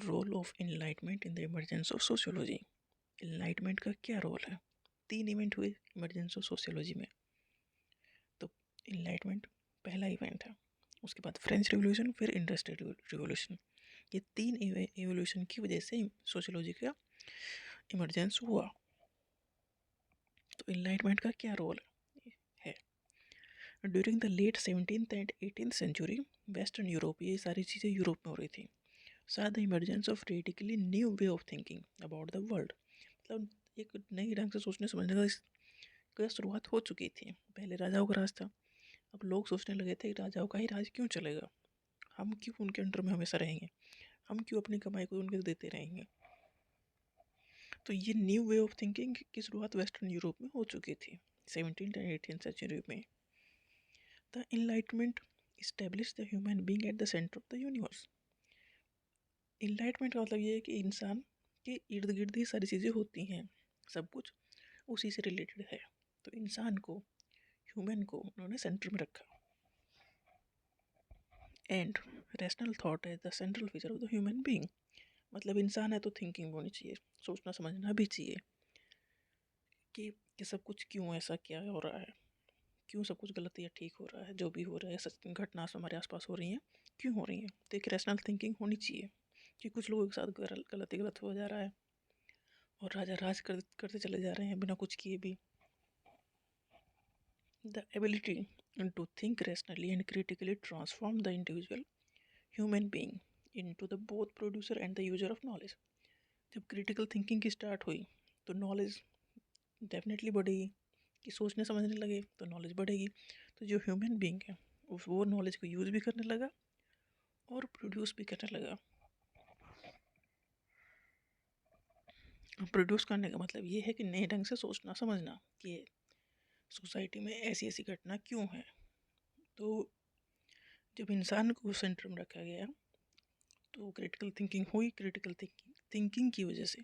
Role of enlightenment in the emergence of sociology. Enlightenment का क्या role है? 3 event हुए इमरजेंस ऑफ सोशियोलॉजी में। तो इनलाइटमेंट पहला इवेंट है, उसके बाद फ्रेंच रिवॉल्यूशन, फिर इंडस्ट्रियल रिवॉल्यूशन। ये 3 एवोल्यूशन की वजह से सोशियोलॉजी का इमरजेंस हुआ। तो इनलाइटमेंट का क्या रोल है? During the late 17th and 18th century western Europe, ये सारी चीज़ें यूरोप में हो रही थी। साथ the emergence of radically new way of thinking about the world, मतलब एक नई ढंग से सोचने समझने का शुरुआत हो चुकी थी। पहले राजाओं का राज था, अब लोग सोचने लगे थे राजाओं का ही राज क्यों चलेगा, हम क्यों उनके अंडर में हमेशा रहेंगे, हम क्यों अपनी कमाई को उनके देते रहेंगे। तो ये न्यू वे ऑफ थिंकिंग की शुरुआत वेस्टर्न यूरोप में हो चुकी थी 17th एंड 18th सेंचुरी में। The enlightenment establish the human being at the centre of the universe. Enlightenment का मतलब ये है कि इंसान के इर्द गिर्द ही सारी चीज़ें होती हैं, सब कुछ उसी से रिलेटेड है। तो इंसान को, ह्यूमन को उन्होंने सेंटर में रखा। एंड रैशनल थॉट है the central feature of the human being, मतलब इंसान है तो थिंकिंग होनी चाहिए, सोचना समझना भी चाहिए कि सब कुछ क्यों ऐसा क्या हो रहा है, क्यों सब कुछ गलत या ठीक हो रहा है, जो भी हो रहा है सच घटना हमारे आसपास हो रही हैं क्यों हो रही हैं। तो एक रैशनल थिंकिंग होनी चाहिए कि कुछ लोगों के साथ गलत ही गलत हो जा रहा है और राजा राज करते चले जा रहे हैं बिना कुछ किए भी। The ability to think rationally and critically transform the individual human being into the both producer and the user of knowledge. जब क्रिटिकल थिंकिंग की स्टार्ट हुई तो नॉलेज डेफिनेटली बढ़ेगी, कि सोचने समझने लगे तो नॉलेज बढ़ेगी। तो जो ह्यूमन बीइंग है वो नॉलेज को यूज़ भी करने लगा और प्रोड्यूस भी करने लगा। प्रोड्यूस करने का मतलब ये है कि नए ढंग से सोचना समझना कि सोसाइटी में ऐसी ऐसी घटना क्यों है। तो जब इंसान को सेंटर में रखा गया तो क्रिटिकल थिंकिंग हुई। क्रिटिकल थिंकिंग की वजह से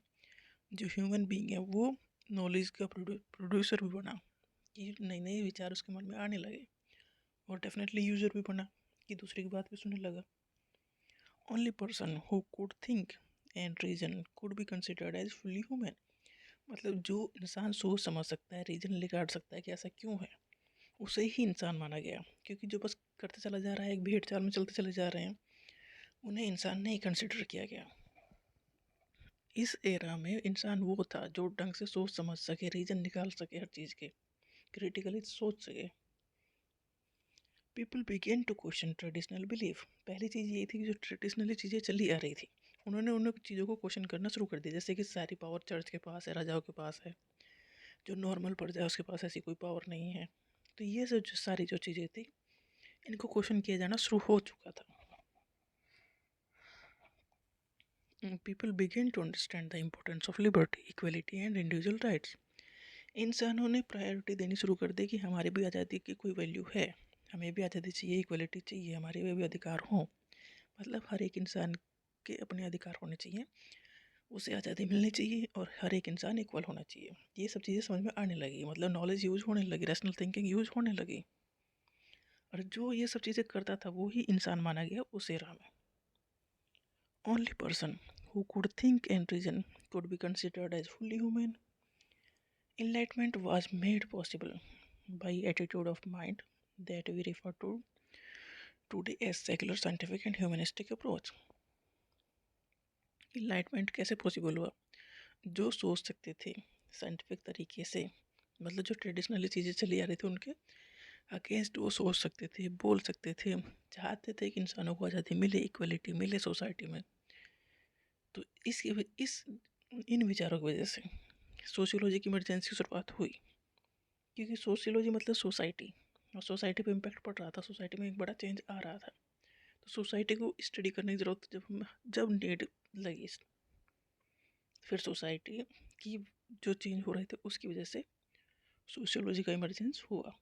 जो ह्यूमन बीइंग है वो नॉलेज का प्रोड्यूसर भी बना, कि नए नए विचार उसके मन में आने लगे, और डेफिनेटली यूजर भी बना कि दूसरे की बात भी सुनने लगा। Only person who could think and reason could be considered as fully human, मतलब जो इंसान सोच समझ सकता है, रीजन निकाल सकता है कि ऐसा क्यों है, उसे ही इंसान माना गया। क्योंकि जो बस करते चला जा रहा है, एक भेड़ चाल में चलते चले जा रहे हैं, उन्हें इंसान नहीं कंसिडर किया गया। इस एरा में इंसान वो था जो ढंग से सोच समझ सके, रीजन निकाल सके हर चीज़ के, क्रिटिकली सोच सके। People begin to question traditional belief. पहली चीज़ ये थी कि जो ट्रेडिशनली चीज़ें चली आ रही थी उन्होंने उन चीज़ों को क्वेश्चन करना शुरू कर दिया। जैसे कि सारी पावर चर्च के पास है, राजाओं के पास है, जो नॉर्मल प्रजा है उसके पास ऐसी कोई पावर नहीं है। तो ये सब जो सारी जो चीज़ें थी इनको क्वेश्चन किया जाना शुरू हो चुका था। People begin to understand the importance of liberty, equality and individual rights. इंसानों ने प्रायोरिटी देनी शुरू कर दी कि हमारी भी आज़ादी की कोई वैल्यू है, हमें भी आज़ादी चाहिए, इक्वलिटी चाहिए, हमारे भी अधिकार हों। मतलब हर एक इंसान के अपने अधिकार होने चाहिए, उसे आज़ादी मिलनी चाहिए और हर एक इंसान इक्वल होना चाहिए। ये सब चीज़ें समझ में आने लगी, मतलब नॉलेज यूज होने लगी, रैशनल थिंकिंग यूज होने लगी। और जो ये सब चीज़ें करता था वो ही इंसान माना गया उस एरा में। Only person who could think and reason could be considered as fully human. Enlightenment was made possible by attitude of mind that we refer to today as secular, scientific and humanistic approach. Enlightenment कैसे possible हुआ? जो सोच सकते थे scientific तरीके से, मतलब जो ट्रेडिशनली चीज़ें चली आ रही थी उनके अगेंस्ट वो सोच सकते थे, बोल सकते थे, चाहते थे कि इंसानों को आज़ादी मिले, इक्वलिटी मिले सोसाइटी में। तो इस इन विचारों की वजह से सोशियोलॉजी की इमरजेंसी की शुरुआत हुई। क्योंकि सोशियोलॉजी मतलब सोसाइटी, और सोसाइटी पे इम्पैक्ट पड़ रहा था, सोसाइटी में एक बड़ा चेंज आ रहा था। तो सोसाइटी को स्टडी करने की ज़रूरत जब नीड लगी, फिर सोसाइटी की जो चेंज हो रहे थे उसकी वजह से सोशियोलॉजी का इमरजेंस हुआ।